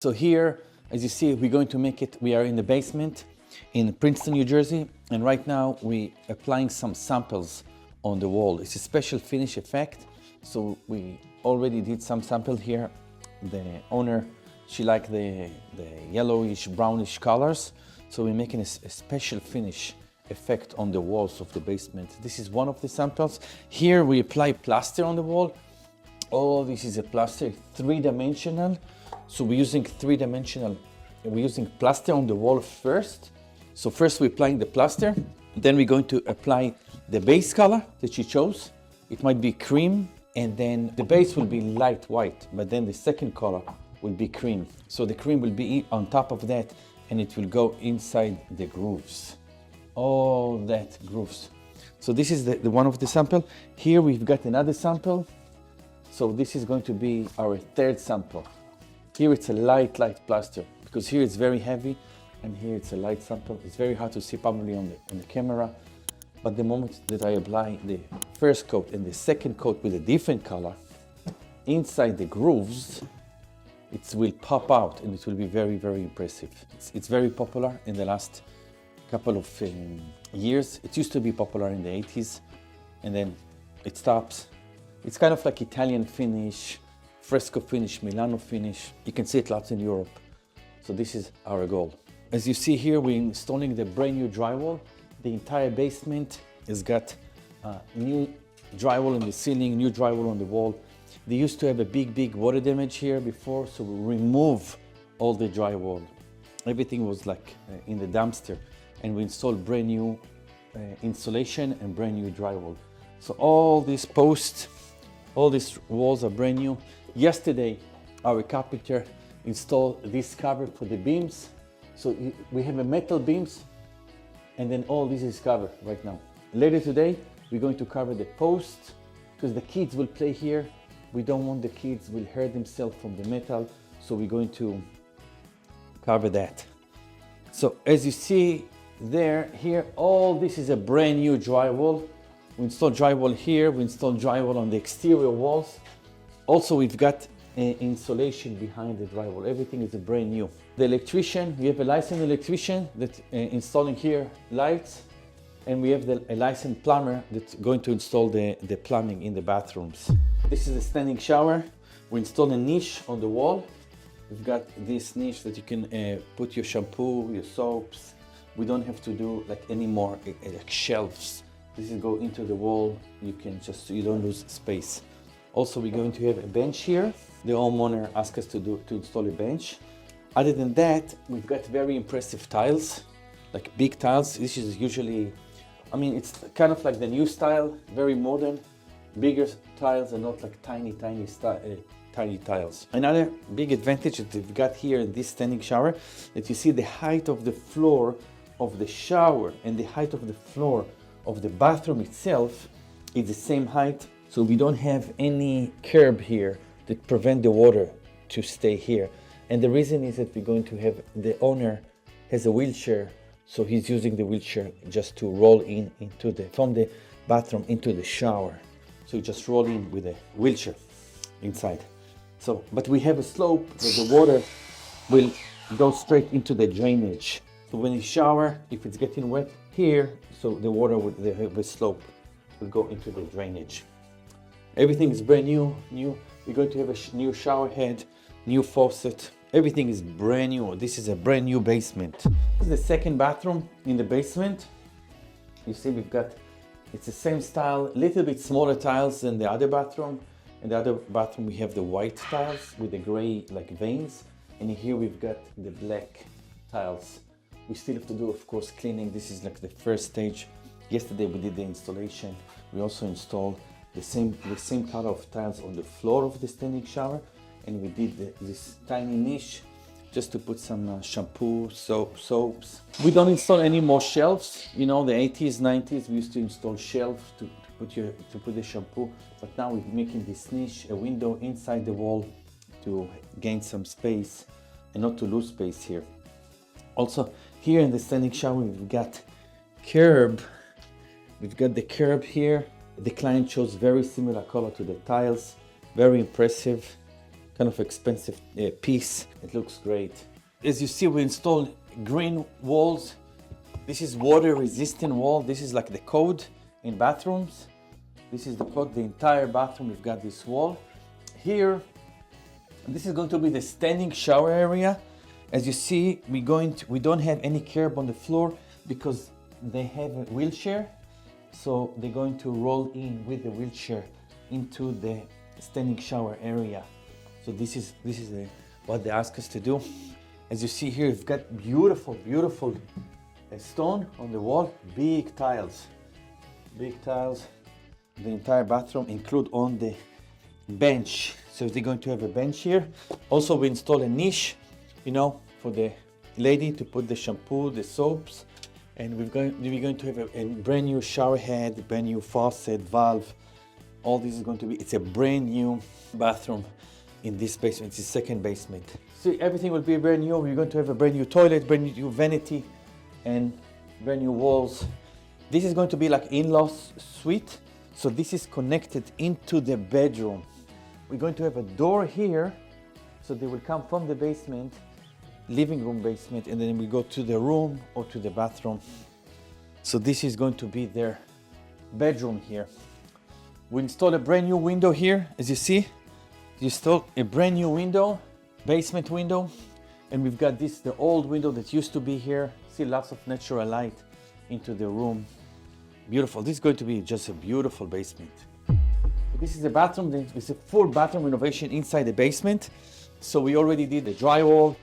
So here, as you see, we're going to make it, we are in the basement in Princeton, New Jersey, and right now we applying some samples on the wall. It's a special finish effect, so we already did some sample here. The owner, she liked the yellowish, brownish colors, so we're making a special finish effect on the walls of the basement. This is one of the samples. Here we apply plaster on the wall. Oh, this is a plaster, three-dimensional. So we're using we're using plaster on the wall first. So first we're applying the plaster, then we're going to apply the base color that you chose. It might be cream, and then the base will be light white, but then the second color will be cream. So the cream will be on top of that, and it will go inside the grooves. All that grooves. So this is the one of the sample. Here we've got another sample. So this is going to be our third sample. Here it's a light plaster, because here it's very heavy, and here it's a light sample. It's very hard to see probably on the camera, but the moment that I apply the first coat and the second coat with a different color, inside the grooves, it will pop out and it will be very, very impressive. It's very popular in the last couple of years. It used to be popular in the 80s, and then it stops. It's kind of like Italian finish, fresco finish, Milano finish. You can see it lots in Europe. So this is our goal. As you see here, we're installing the brand new drywall. The entire basement has got new drywall on the ceiling, new drywall on the wall. They used to have a big water damage here before, so we remove all the drywall. Everything was like in the dumpster, and we installed brand new insulation and brand new drywall. So all these posts, all these walls are brand new. Yesterday, our carpenter installed this cover for the beams. So we have a metal beams, and then all this is covered right now. Later today, we're going to cover the posts, because the kids will play here. We don't want the kids will hurt themselves from the metal, so we're going to cover that. So as you see there, here, all this is a brand new drywall. We installed drywall here, we installed drywall on the exterior walls. Also, we've got insulation behind the drywall. Everything is brand new. The electrician, we have a licensed electrician that's installing here lights, and we have a licensed plumber that's going to install the plumbing in the bathrooms. This is a standing shower. We installed a niche on the wall. We've got this niche that you can put your shampoo, your soaps. We don't have to do like any more like shelves. This is go into the wall. You don't lose space. Also, we're going to have a bench here. The homeowner asked us to install a bench. Other than that, we've got very impressive tiles, like big tiles. This is usually, I mean, it's kind of like the new style, very modern, bigger tiles and not like tiny tiles. Another big advantage that we've got here in this standing shower, that you see the height of the floor of the shower and the height of the floor of the bathroom itself is the same height. So we don't have any curb here that prevent the water to stay here. And the reason is that we're going to have, the owner has a wheelchair, so he's using the wheelchair just to roll from the bathroom into the shower. So you just roll in with a wheelchair inside. So, but we have a slope that the water will go straight into the drainage. So when you shower, if it's getting wet here, so the water with the slope will go into the drainage. Everything is brand new. We're going to have a new shower head, new faucet. Everything is brand new. This is a brand new basement. This is the second bathroom in the basement. You see it's the same style, a little bit smaller tiles than the other bathroom. In the other bathroom, we have the white tiles with the gray like veins. And here we've got the black tiles. We still have to do, of course, cleaning. This is like the first stage. Yesterday we did the installation. We also installed the same color of tiles on the floor of the standing shower, and we did this tiny niche just to put some shampoo, soaps. We don't install any more shelves. You know, the 80s, 90s, we used to install shelves to put the shampoo, but now we're making this niche, a window inside the wall to gain some space and not to lose space here. Also, here in the standing shower, we've got curb. We've got the curb here. The client chose very similar color to the tiles, very impressive. kind of expensive piece. It looks great. As you see, we installed green walls. This is water resistant wall. This is like the code in bathrooms. This is the code, the entire bathroom. We've got this wall. Here, this is going to be the standing shower area. As you see, we don't have any curb on the floor because they have a wheelchair. So they're going to roll in with the wheelchair into the standing shower area. So this is what they ask us to do. As you see here, we've got beautiful stone on the wall, big tiles. The entire bathroom include on the bench. So they're going to have a bench here. Also, we install a niche, for the lady to put the shampoo, the soaps. And we're going to have a brand new shower head, brand new faucet, valve. All this is going to be, it's a brand new bathroom in this basement. It's the second basement. So everything will be brand new. We're going to have a brand new toilet, brand new vanity, and brand new walls. This is going to be like in-laws suite. So this is connected into the bedroom. We're going to have a door here. So they will come from the basement, living room basement, and then we go to the room or to the bathroom. So this is going to be their bedroom here. We install a brand new window here. As you see, you install a brand new window, basement window. And we've got this, the old window that used to be here. See lots of natural light into the room. Beautiful. This is going to be just a beautiful basement. This is a bathroom. It's a full bathroom renovation inside the basement. So we already did the drywall,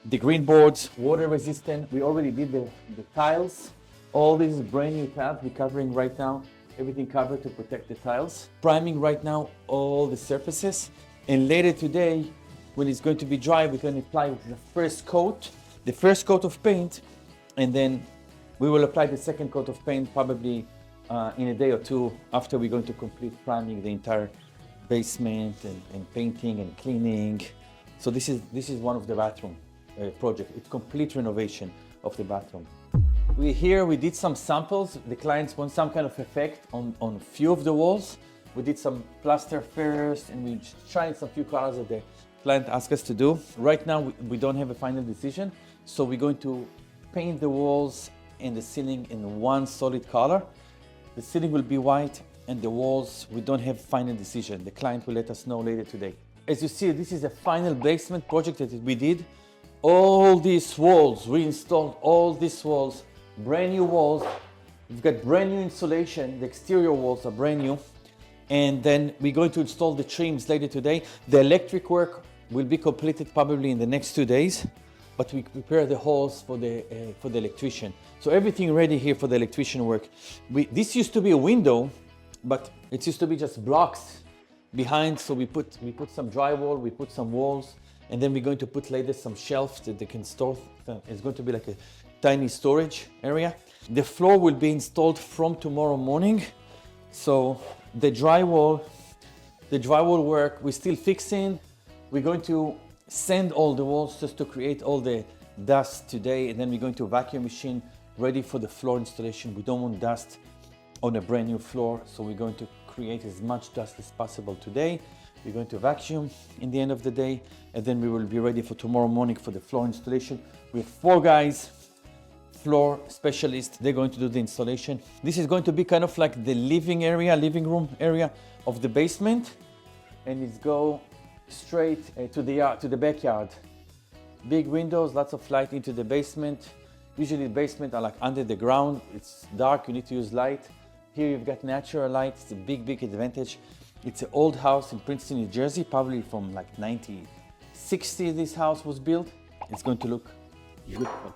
the green boards, water resistant. We already did the tiles. All this is brand new tiles we're covering right now. Everything covered to protect the tiles. Priming right now all the surfaces. And later today, when it's going to be dry, we're going to apply the first coat of paint, and then we will apply the second coat of paint probably in a day or two after we're going to complete priming the entire basement and painting and cleaning. So this is one of the bathroom project. It's complete renovation of the bathroom. We did some samples. The clients want some kind of effect on a few of the walls. We did some plaster first, and we tried some few colors that the client asked us to do. Right now, we don't have a final decision. So we're going to paint the walls and the ceiling in one solid color. The ceiling will be white, and the walls, we don't have final decision. The client will let us know later today. As you see, this is a final basement project that we did. All these walls, we installed all these walls, brand new walls. We've got brand new insulation. The exterior walls are brand new. And then we're going to install the trims later today. The electric work will be completed probably in the next 2 days, but we prepare the halls for the electrician. So everything ready here for the electrician work. This used to be a window, but it used to be just blocks behind. So we put some drywall, we put some walls, and then we're going to put later some shelves that they can store. It's going to be like a tiny storage area. The floor will be installed from tomorrow morning. So the drywall work, we're still fixing. We're going to sand all the walls just to create all the dust today, and then we're going to vacuum machine ready for the floor installation. We don't want dust on a brand new floor, so we're going to create as much dust as possible today. We're going to vacuum in the end of the day, and then we will be ready for tomorrow morning for the floor installation. We have 4 guys, floor specialists. They're going to do the installation. This is going to be kind of like the living room area of the basement, and it's go straight to the backyard. Big windows, lots of light into the basement. Usually the basement are like under the ground. It's dark, you need to use light. Here you've got natural light. It's a big advantage. It's an old house in Princeton, New Jersey, probably from like 1960 this house was built. It's going to look beautiful.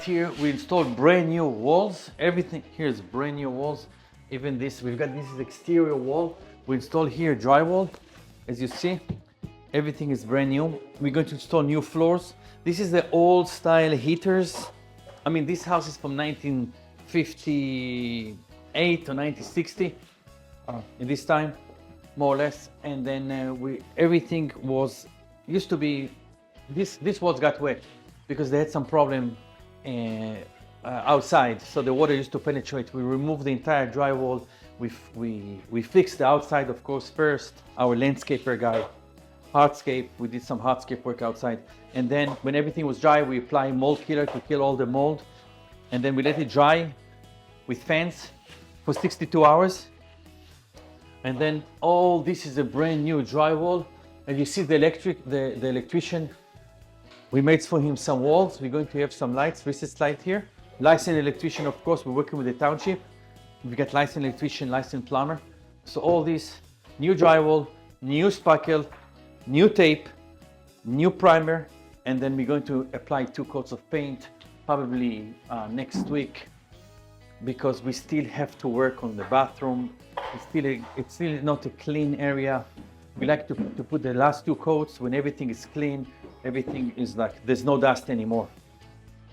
here, we installed brand new walls. Everything here is brand new walls. Even this, we've got this is exterior wall. We installed here drywall. As you see, everything is brand new. We're going to install new floors. This is the old style heaters. I mean, this house is from 1958 or 1960, in this time, more or less. And then everything was, used to be, this walls got wet because they had some problem outside. So the water used to penetrate. We removed the entire drywall. We fixed the outside, of course, first. Our landscaper guy, hardscape, we did some hardscape work outside. And then when everything was dry, we applied mold killer to kill all the mold. And then we let it dry with fans for 62 hours. And then all this is a brand new drywall. And you see the electrician, we made for him some walls. We're going to have some lights, recessed light here. Licensed electrician, of course, we're working with the township. We got licensed electrician, licensed plumber. So all this new drywall, new spackle, new tape, new primer, and then we're going to apply 2 coats of paint probably next week, because we still have to work on the bathroom. It's still not a clean area. We like to put the last 2 coats when everything is clean, everything is like there's no dust anymore.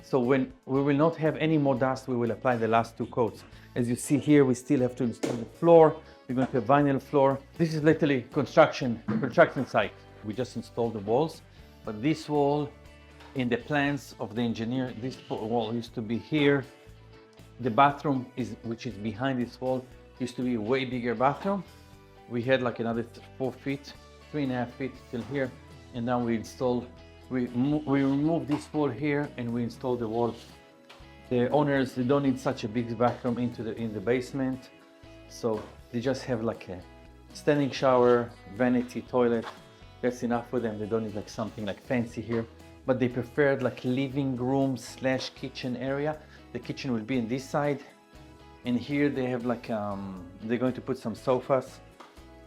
So when we will not have any more dust, we will apply the last 2 coats. As you see here, we still have to install the floor. We're going to have vinyl floor. This is literally construction site. We just installed the walls, but this wall, in the plans of the engineer, this wall used to be here. The bathroom which is behind this wall, used to be a way bigger bathroom. We had like another 4 feet, 3.5 feet till here, and now we removed this wall here and we installed the wall. The owners, they don't need such a big bathroom in the basement, so they just have like a standing shower, vanity toilet. That's enough for them. They don't need like something like fancy here, but they preferred like living room / kitchen area. The kitchen will be in this side, and here they have like they're going to put some sofas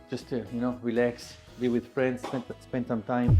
just to relax, be with friends, spend some time.